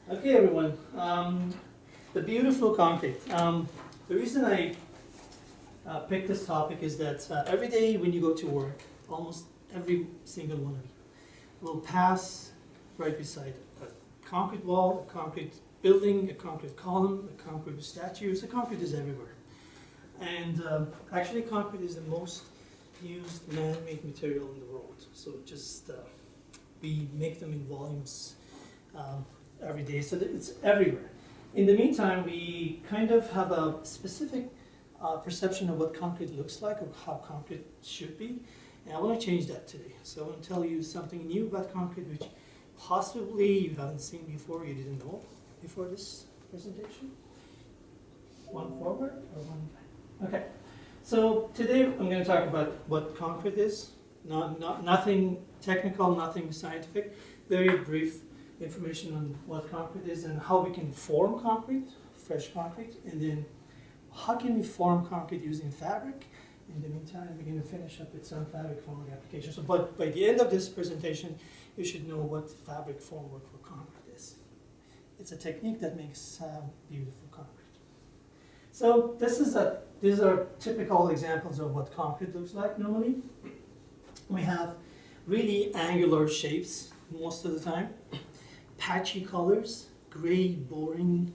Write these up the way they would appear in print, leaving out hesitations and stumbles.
Okay, everyone. The beautiful concrete. The reason I picked this topic is that every day when you go to work, almost every single one of you will pass right beside a concrete wall, a concrete building, a concrete column, a concrete statue. So concrete is everywhere. And actually, concrete is the most used man-made material in the world. So just we make them in volumes every day, so that it's everywhere. In the meantime, we kind of have a specific perception of what concrete looks like, or how concrete should be, and I want to change that today. So I want to tell you something new about concrete, which possibly you haven't seen before, you didn't know before this presentation. One forward or one back? Okay. So today I'm going to talk about what concrete is. Nothing technical, nothing scientific. Very brief information on what concrete is and how we can form concrete, fresh concrete, and then how can we form concrete using fabric. In the meantime, we're going to finish up with some fabric formwork applications. So, but by the end of this presentation, you should know what fabric formwork for concrete is. It's a technique that makes beautiful concrete. So these are typical examples of what concrete looks like normally. We have really angular shapes most of the time. Patchy colors, gray, boring,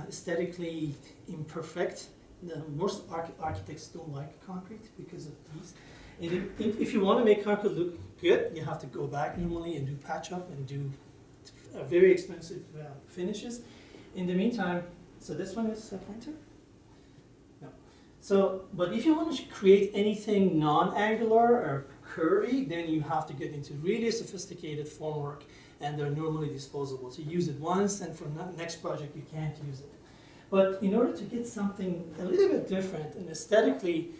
aesthetically imperfect. Most architects don't like concrete because of these. And if you want to make concrete look good, you have to go back normally and do patch up and do very expensive finishes. In the meantime, so this one is a pointer? No. So, but if you want to create anything non-angular or curvy, then you have to get into really sophisticated formwork, and they're normally disposable. So you use it once, and for the next project you can't use it. But in order to get something a little bit different and aesthetically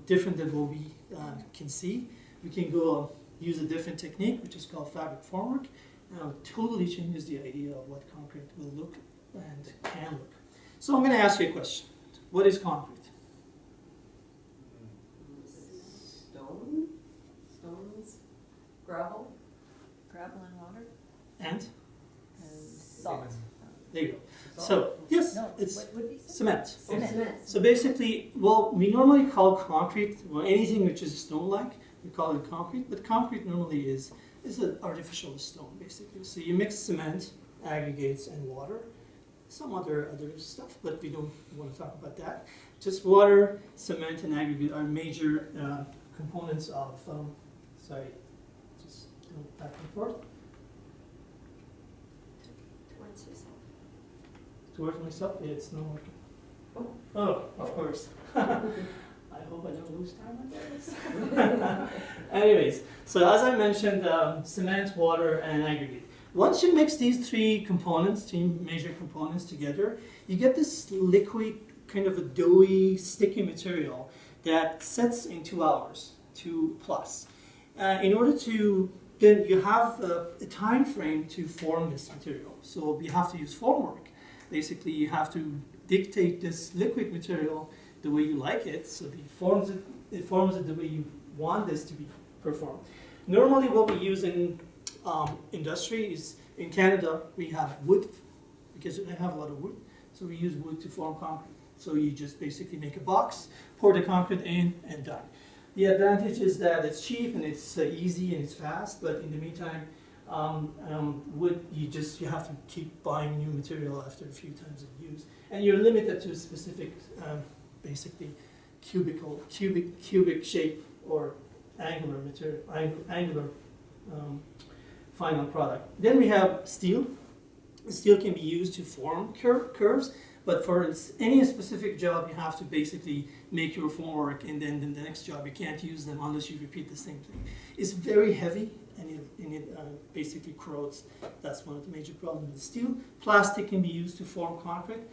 different than what we can see, we can go use a different technique, which is called fabric formwork. Now it totally changes the idea of what concrete will look and can look. So I'm going to ask you a question. What is concrete? Stones, gravel and water, And? salt. There you go. So, yes, No, it's what would be cement. Cement. So basically, well, we normally call concrete, well, anything which is stone-like, we call it concrete, but concrete normally is an artificial stone, basically. So you mix cement, aggregates, and water, some other stuff, but we don't want to talk about that. Just water, cement, and aggregate are major components of, sorry, just go back and forth. Towards yourself. Towards myself, yeah, it's not working. Oh, of course. I hope I don't lose time on this. Anyways, so as I mentioned, cement, water, and aggregate. Once you mix these three major components together, you get this liquid, kind of a doughy, sticky material that sets in 2 hours, 2+. In order to, then you have a time frame to form this material. So you have to use formwork. Basically, you have to dictate this liquid material the way you like it, so it forms it the way you want this to be performed. Normally, what we use in industry is, in Canada, we have wood, because we have a lot of wood, so we use wood to form concrete. So you just basically make a box, pour the concrete in, and done. The advantage is that it's cheap and it's easy and it's fast, but in the meantime, wood, you have to keep buying new material after a few times of use, and you're limited to a specific, basically, cubic shape or angular material, angular final product. Then we have steel. Steel can be used to form curves, but for any specific job, you have to basically make your formwork, and then the next job you can't use them unless you repeat the same thing. It's very heavy, and it basically corrodes. That's one of the major problems with steel. Plastic can be used to form concrete.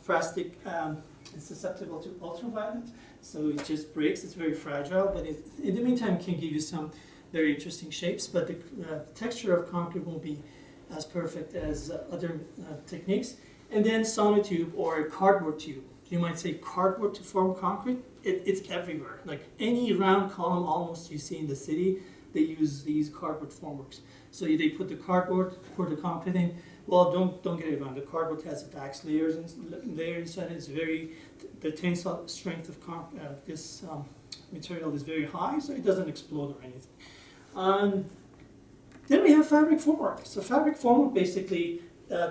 Plastic is susceptible to ultraviolet, so it just breaks. It's very fragile, but in the meantime can give you some very interesting shapes, but the texture of concrete won't be as perfect as other techniques. And then sonotube or cardboard tube. You might say cardboard to form concrete. It's everywhere. Like any round column almost you see in the city, they use these cardboard formworks. So they put the cardboard, pour the concrete in. Well, don't get it wrong. The cardboard has wax layers and layers inside. It's the tensile strength of this material is very high, so it doesn't explode or anything. Then we have fabric formwork. So fabric formwork basically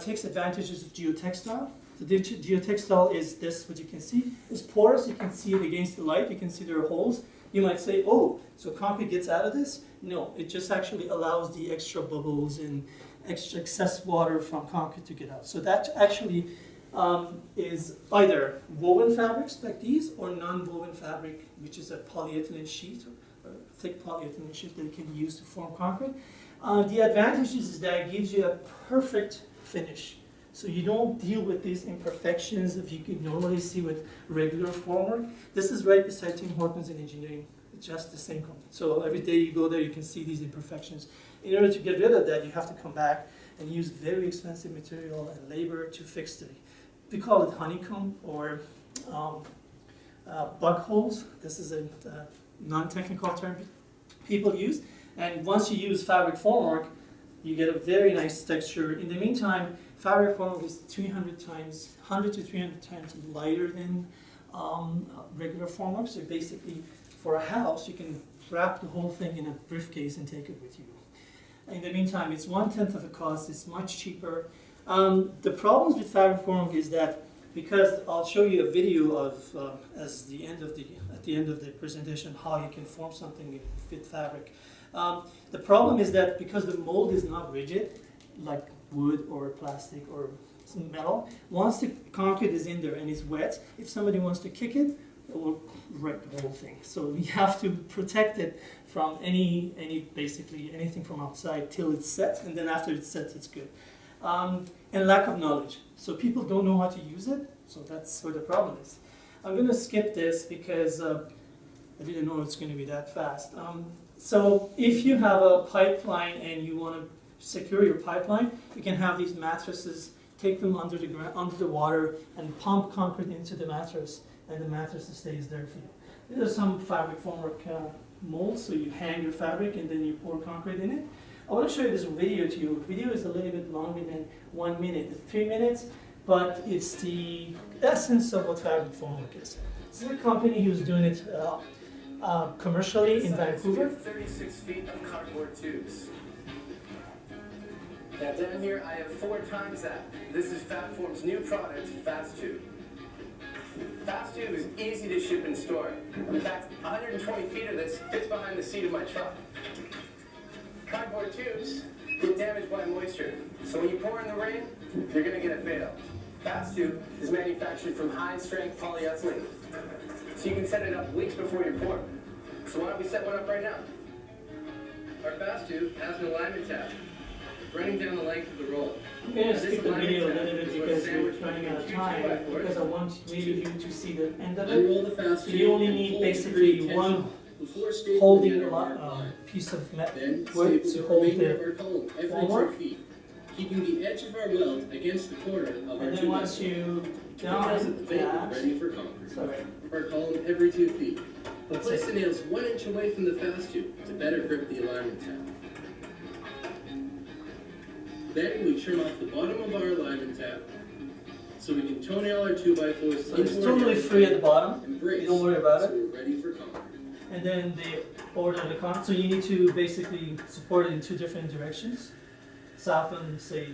takes advantages of geotextile. The geotextile is this, what you can see. It's porous, you can see it against the light, you can see there are holes. You might say, oh, so concrete gets out of this? No, it just actually allows the extra bubbles and extra excess water from concrete to get out. So that actually is either woven fabrics like these or non-woven fabric, which is a polyethylene sheet, or thick polyethylene sheet that can be used to form concrete. The advantage is that it gives you a perfect finish. So you don't deal with these imperfections that you can normally see with regular formwork. This is right beside Tim Hortons in engineering. It's just the same company. So every day you go there, you can see these imperfections. In order to get rid of that, you have to come back and use very expensive material and labor to fix it. We call it honeycomb or bug holes. This is a non-technical term people use. And once you use fabric formwork, you get a very nice texture. In the meantime, fabric formwork is 100 to 300 times lighter than regular formwork. So basically, for a house, you can wrap the whole thing in a briefcase and take it with you. In the meantime, it's 1/10 of the cost. It's much cheaper. The problems with fabric formwork is that because I'll show you a video of at the end of the presentation how you can form something with fabric. The problem is that because the mold is not rigid, like wood or plastic or metal, once the concrete is in there and it's wet, if somebody wants to kick it, it will wreck the whole thing. So we have to protect it from basically anything from outside till it's set, and then after it's set, it's good. And lack of knowledge. So people don't know how to use it, so that's where the problem is. I'm going to skip this because I didn't know it's going to be that fast. So if you have a pipeline and you want to secure your pipeline, you can have these mattresses, take them under the water and pump concrete into the mattress, and the mattress stays there for you. There's some fabric formwork molds, so you hang your fabric and then you pour concrete in it. I want to show you this video to you. The video is a little bit longer than 1 minute. It's 3 minutes, but it's the essence of what fabric formwork is. This is a company who's doing it commercially in Vancouver. 36 feet of cardboard tubes. Now down here I have 4 times that. This is Fatform's new product, Fast Tube. Fast Tube is easy to ship and store. In fact, 120 feet of this fits behind the seat of my truck. Cardboard tubes get damaged by moisture, so when you pour in the rain, you're going to get a fail. Fast Tube is manufactured from high-strength polyethylene, so you can set it up weeks before you pour. So why don't we set one up right now? Our Fast Tube has an alignment tab running down the length of the roll. I'm going to skip the video a little bit because we're running out of time, because I want you to see the end of it. So you only need basically one holding piece of wood to hold the formwork. Keeping the edge of our weld against the corner of our And then once you done that, ready for concrete. Our column every 2 feet. Place the nails 1 inch away from the fast tube to better grip the alignment tab. Then we trim off the bottom of our alignment tab so we can toenail our 2x4s. So it's totally free at the bottom. You don't worry about it. So we're ready for concrete. And then the order the concrete. So you need to basically support it in 2 different directions, south and say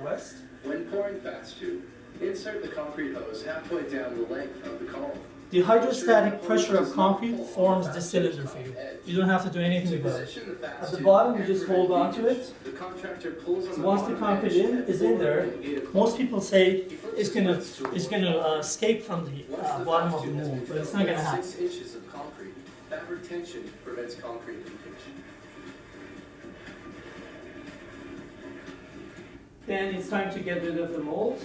west. When pouring Fast Tube, insert the concrete hose halfway down the length of the column. The hydrostatic pressure of concrete forms the cylinder for you. You don't have to do anything about it. At the bottom, you just hold on to it. So once the concrete is in there, most people say it's gonna escape from the bottom of the mold, but it's not gonna happen. 6 inches of concrete. Fabric tension prevents concrete leakage. Then it's time to get rid of the mold.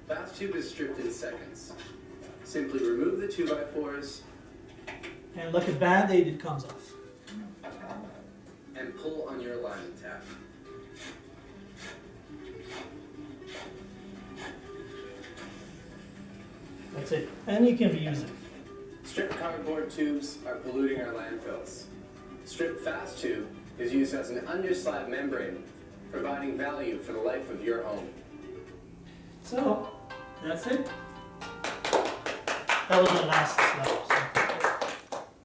Fast Tube is stripped in seconds. Simply remove the 2x4s And like a band-aid, it comes off. and pull on your alignment tab. That's it. And you can reuse it. Stripped cardboard tubes are polluting our landfills. Strip Fast Tube is used as an underslab membrane, providing value for the life of your home. So, that's it. That was the last slab. So.